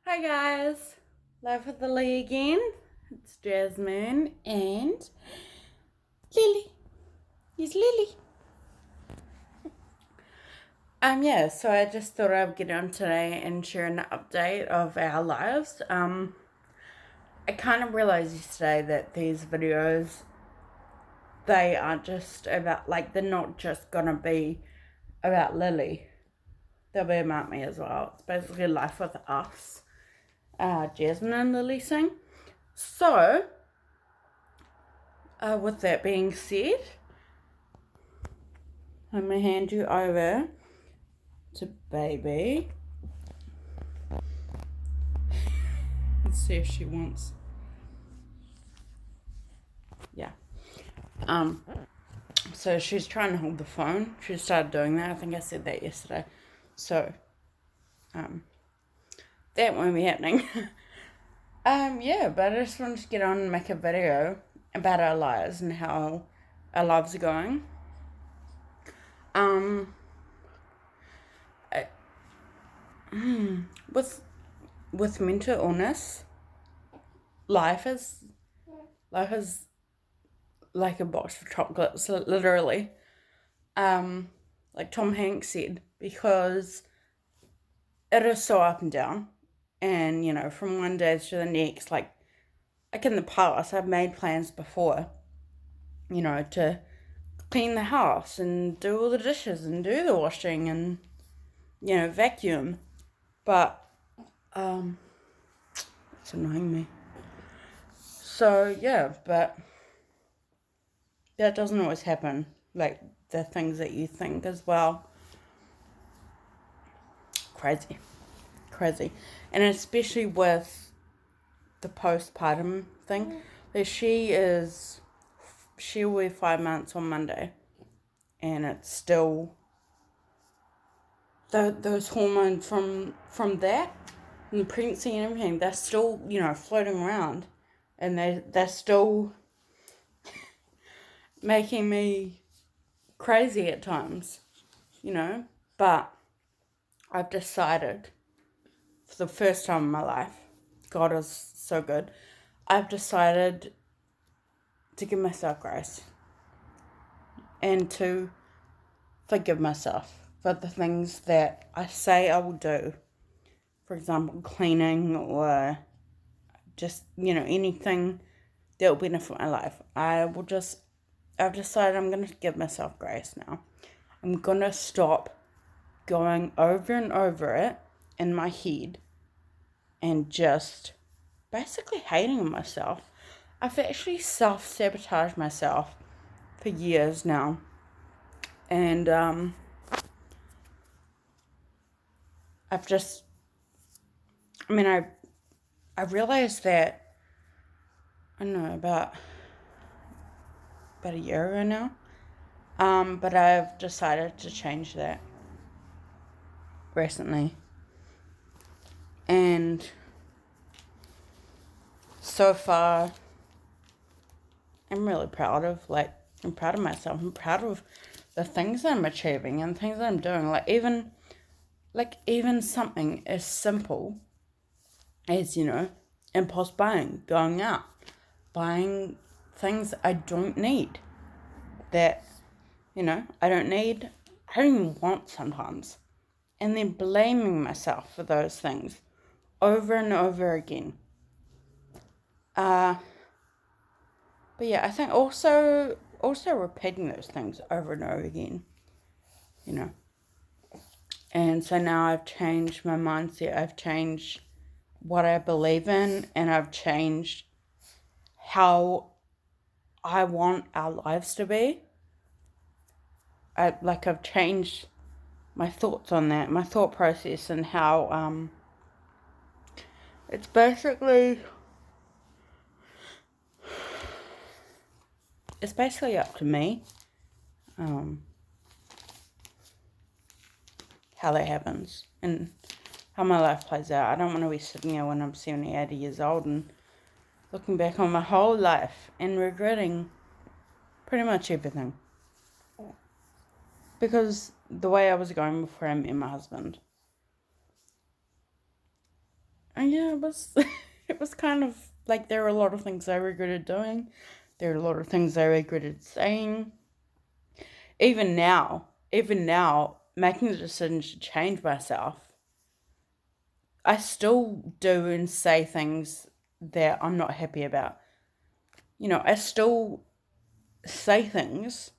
Hi guys, live with Lilly again. It's Jasmine and Lily. He's Lily. So I just thought I'd get on today and share an update of our lives. I kind of realized yesterday that these videos, they aren't just about, they're not just gonna be about Lily. They'll be about me as well. It's basically life with us, Jasmine and Lily Singh. So, with that being said, I'm going to hand you over to baby. Let's see if she wants. Yeah. So she's trying to hold the phone. She started doing that. I think I said that yesterday. So, that won't be happening. But I just wanted to get on and make a video about our lives and how our lives are going. I, with with mental illness, life is like a box of chocolates, literally. Like Tom Hanks said, because it is so up and down, and from one day to the next. Like in the past, I've made plans before, to clean the house and do all the dishes and do the washing and vacuum, but it's annoying me. So yeah, but that doesn't always happen. Like the things that you think as well. Crazy, crazy, and especially with the postpartum thing. That she'll be 5 months on Monday, and it's still those hormones from that and the pregnancy and everything. They're still floating around, and they're still making me crazy at times, But I've decided, for the first time in my life, God is so good, I've decided to give myself grace and to forgive myself for the things that I say I will do. For example, cleaning or just, anything that will benefit my life. I've decided I'm going to give myself grace now. I'm going to stop going over and over it in my head and just basically hating myself. I've actually self-sabotaged myself for years now. And I've just, I realized that, I don't know, about a year ago now. But I've decided to change that recently. And so far, I'm really proud of, I'm proud of myself. I'm proud of the things that I'm achieving and things that I'm doing. Even something as simple as, impulse buying, going out, buying things I don't need, that, I don't need, I don't even want sometimes. And then blaming myself for those things over and over again. But yeah, I think also repeating those things over and over again, And so now I've changed my mindset. I've changed what I believe in, and I've changed how I want our lives to be. I've changed my thoughts on that, my thought process, and how it's basically up to me how that happens and how my life plays out. I don't want to be sitting here when I'm 70, 80 years old and looking back on my whole life and regretting pretty much everything. Because the way I was going before I met my husband. And yeah, it was it was kind of like there were a lot of things I regretted doing. There are a lot of things I regretted saying. Even now, making the decision to change myself, I still do and say things that I'm not happy about. I still say things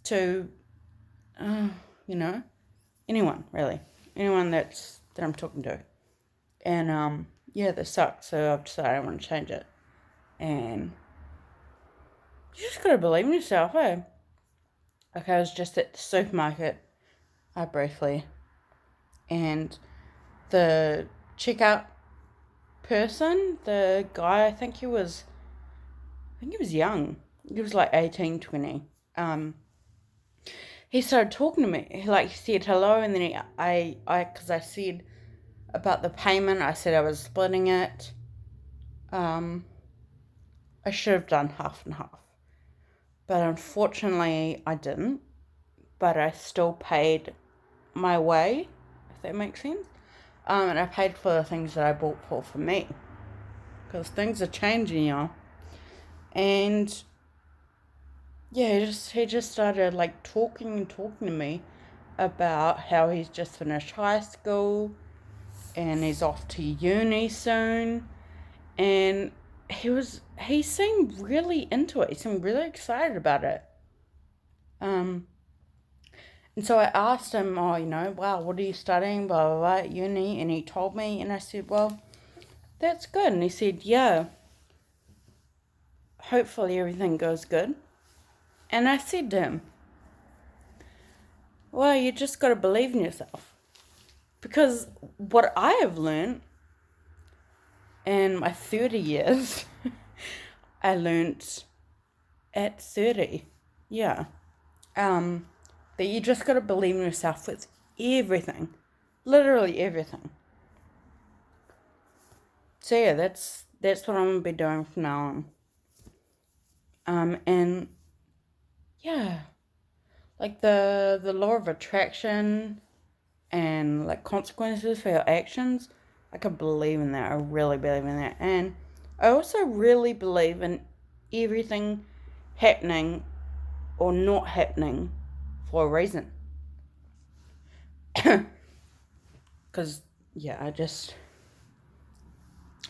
to, uh, you know, anyone really, anyone that I'm talking to, and yeah, that sucks. So I've decided I want to change it, and you just gotta believe in yourself, eh? Like I was just at the supermarket, briefly, and the checkout person, the guy, I think he was young. He was like 18, 20. He started talking to me. He said hello, and then because I said about the payment, I said I was splitting it. Um, I should have done half and half, but unfortunately I didn't. But I still paid my way, if that makes sense. And I paid for the things that I bought for me, because things are changing, y'all. And yeah, he just started like talking and talking to me about how he's just finished high school and he's off to uni soon. And he seemed really into it. He seemed really excited about it. Um, and so I asked him, oh, wow, what are you studying, blah, blah, blah, at uni? And he told me, and I said, well, that's good. And he said, yeah, hopefully everything goes good. And I said to him, well, you just got to believe in yourself. Because what I have learned in my 30 years, I learned at 30. Yeah. That you just got to believe in yourself with everything. Literally everything. So yeah, that's what I'm going to be doing from now on. And yeah, like the law of attraction and like consequences for your actions, I can believe in that. I really believe in that. And I also really believe in everything happening or not happening for a reason. Because, yeah,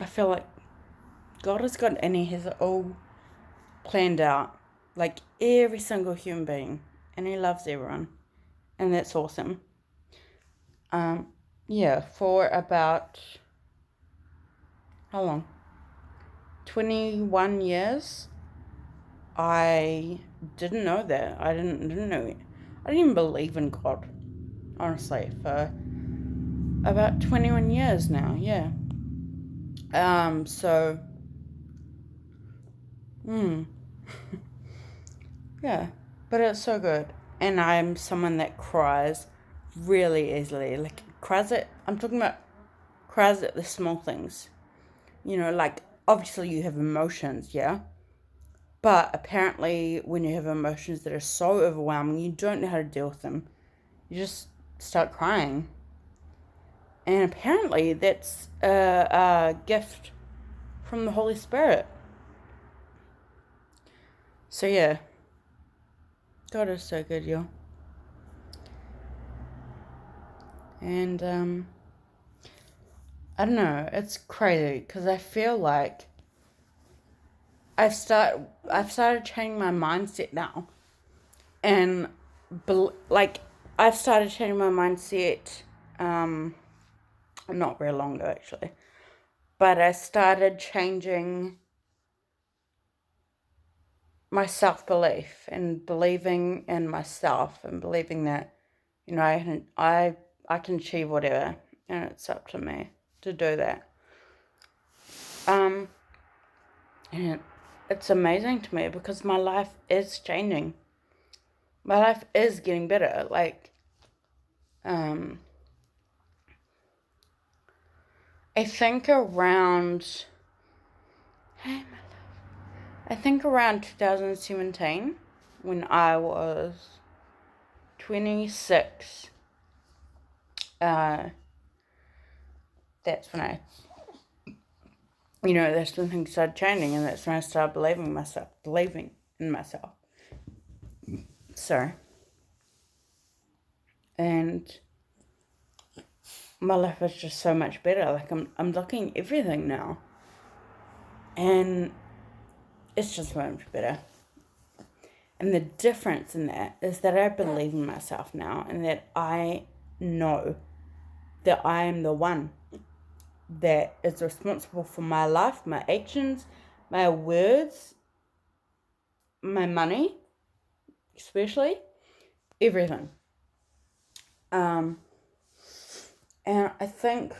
I feel like God has got, and He has it all planned out. Like every single human being. And He loves everyone. And that's awesome. Yeah, for about, how long? 21 years. I didn't know that. I didn't know it. I didn't even believe in God, honestly, for about 21 years now, yeah. So, hmm, yeah. But it's so good. And I'm someone that cries really easily. Like, I'm talking about cries at the small things. Like, obviously you have emotions, yeah? But apparently, when you have emotions that are so overwhelming, you don't know how to deal with them. You just start crying. And apparently, that's a gift from the Holy Spirit. So, yeah. God is so good, y'all. And, I don't know. It's crazy because I feel like I've started changing my mindset now. And, I've started changing my mindset, not very long ago, actually. But I started changing my self-belief and believing in myself and believing that, I can achieve whatever, and it's up to me to do that. And it's amazing to me because my life is changing. My life is getting better. Um, I think around, hey, my love. I think around 2017, when I was 26, that's when that's when things started changing, and that's when I started believing in myself. So, and my life is just so much better. Like, I'm looking at everything now, and it's just so much better. And the difference in that is that I believe in myself now, and that I know that I am the one that is responsible for my life, my actions, my words, my money, especially, everything. And I think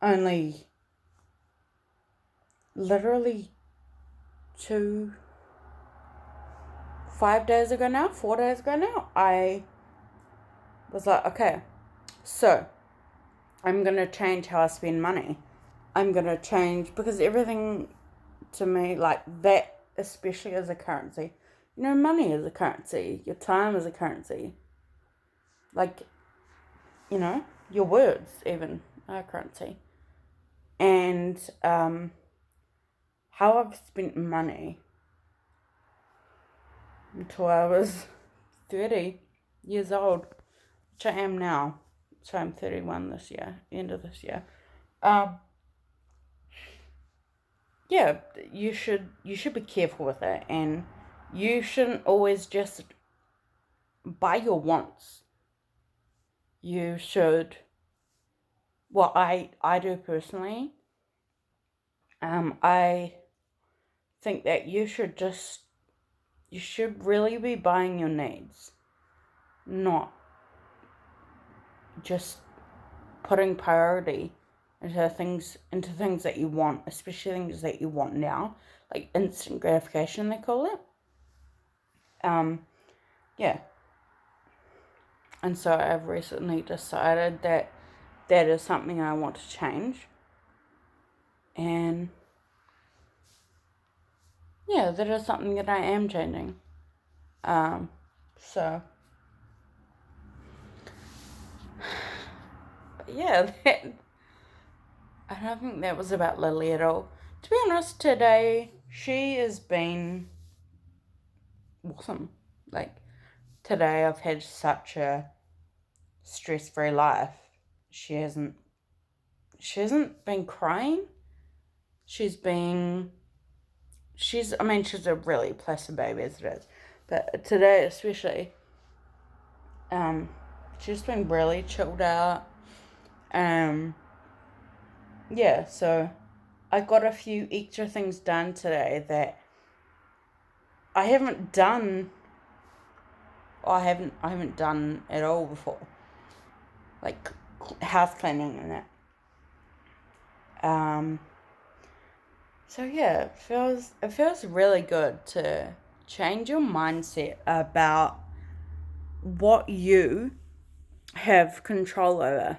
only literally 4 days ago now, I was like, okay, so I'm going to change how I spend money. I'm going to change, because everything to me, like that, especially as a currency, money is a currency, your time is a currency. Like, your words even are a currency. And how I've spent money until I was 30 years old, which I am now. So I'm 31 this year, end of this year. Yeah, you should be careful with it, and you shouldn't always just buy your wants. You should, what I do personally, I think that you should really be buying your needs, not just putting priority into things that you want, especially things that you want now, like instant gratification, they call it. Yeah. And so I've recently decided that is something I want to change. And yeah, that is something that I am changing. So, but yeah, I don't think that was about Lily at all. To be honest, today, she has been awesome. Like, today I've had such a stress-free life. She hasn't been crying. She's a really placid baby as it is. But today especially, she's been really chilled out. Yeah, so I got a few extra things done today that I haven't done at all before. Like house cleaning and that. So yeah, it feels really good to change your mindset about what you have control over.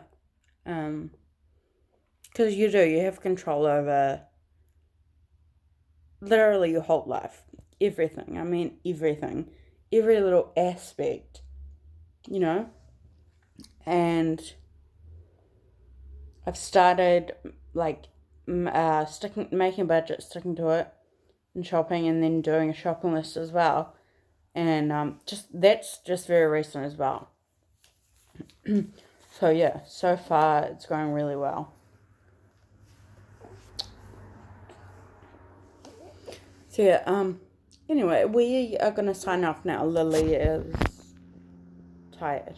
Because you have control over literally your whole life. Everything. I mean, everything. Every little aspect, And I've started, like, making a budget, sticking to it, and shopping, and then doing a shopping list as well. And that's just very recent as well. So yeah, so far it's going really well. So yeah, anyway, we are gonna sign off now. Lily is tired.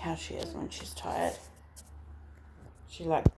How she is when she's tired. She like